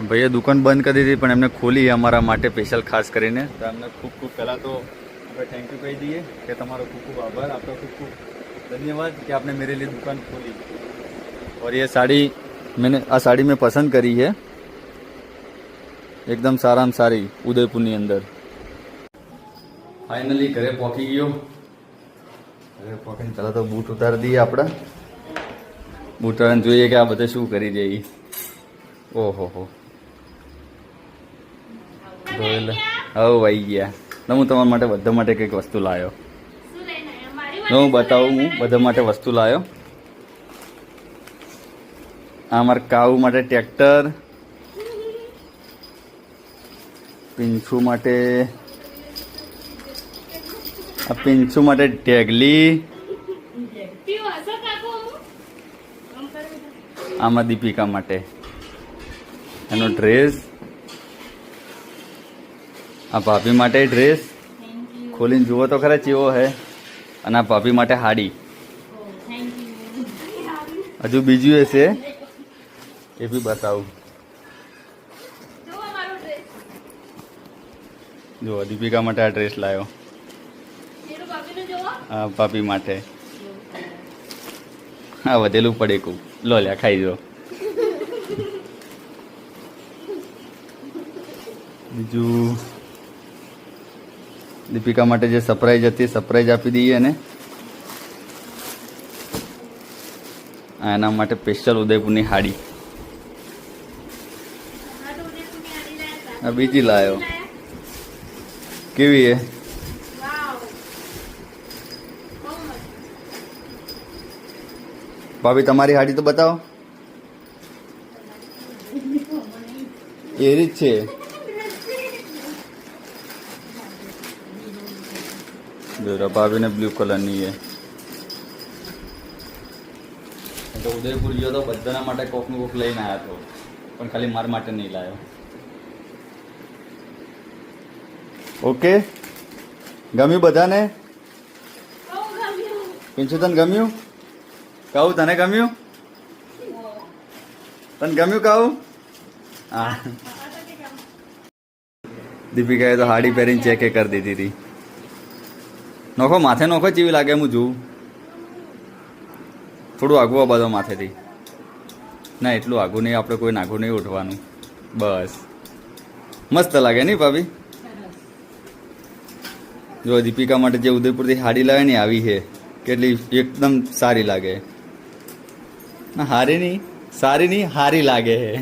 ભાઈએ દુકાન બંધ કરી દીધી પણ એમને ખોલી અમારા માટે સ્પેશિયલ ખાસ કરીને. તો એમને ખૂબ ખૂબ પહેલાં તો આપણે થેન્ક યુ કહી દઈએ કે તમારો ખૂબ ખૂબ આભાર, आपका खूब खूब धन्यवाद कि आपने मेरे लिए दुकान खोली. और ये साड़ी आ साड़ी मैं पसंद करी है, एकदम साराમાં સારી ઉદયપુરની અંદર. ફાઇનલી ઘરે પહોંચી ગયો. ઘરે પહોંચીને પહેલાં તો બૂટ ઉતારી દઈએ આપણે. બૂટ ઉતારીને જોઈએ કે આ બધે શું કરી જઈએ. ઓહો હો, હવે આવી ગયા. તો હું તમારા માટે બધા માટે કંઈક વસ્તુ લાવ્યો. હું બતાવું, હું બધા માટે વસ્તુ લાવ્યો. આ મારા કાઉ માટે ટ્રેક્ટર, પિંછુ માટે આ પિંછુ માટે ઢેગલી, આમાં દીપિકા માટે એનો ડ્રેસ, આ ભાભી માટે ડ્રેસ ખોલીને જુઓ તો ખરા ચેવો હે. અને આ ભાભી માટે હાડી. હજુ બીજું એ છે એ બી બતાવું. જો દીપિકા માટે આ ડ્રેસ લાવ્યો, હા ભાભી માટે. હા વધેલું પડે કું લો લ્યા ખાઈ જો. બીજું દીપિકા માટે જે સરપ્રાઈઝ હતી સરપ્રાઈઝ આપી દઈએ ને. એના માટે સ્પેશિયલ ઉદયપુરની હાડી. આ બીજી લાવ્યો, કેવી હે? ભાભી તમારી હાડી તો બતાવો. એ રીત છે. જો ભાભીને બ્લુ કલરની છે. તો ઉદયપુર ગયો તો બધાના માટે કોકનું કોક લઈને આવ્યા હતો, પણ ખાલી મારા માટે નહીં લાવ્યો. ઓકે, ગમ્યું બધાને? પિંછુ તને ગમ્યું? કહું તને ગમ્યું? તને ગમ્યું કહું? હા. દીપિકાએ તો હાડી પહેરીને ચેક કરી દીધી હતી. નોખો માથે નોખો ચીવી લાગે હું જોઉં. થોડું આગવું બધો માથેથી. ના એટલું આગું નહીં, આપણે કોઈ નાગું નહીં ઉઠવાનું. બસ મસ્ત લાગે નહીં ભાભી? જો દીપિકા માટે જે ઉદયપુરથી હાડી લાવે ને આવી છે, કેટલી એકદમ સારી લાગે. હારી નહીં, સારી નહીં, હારી લાગે છે.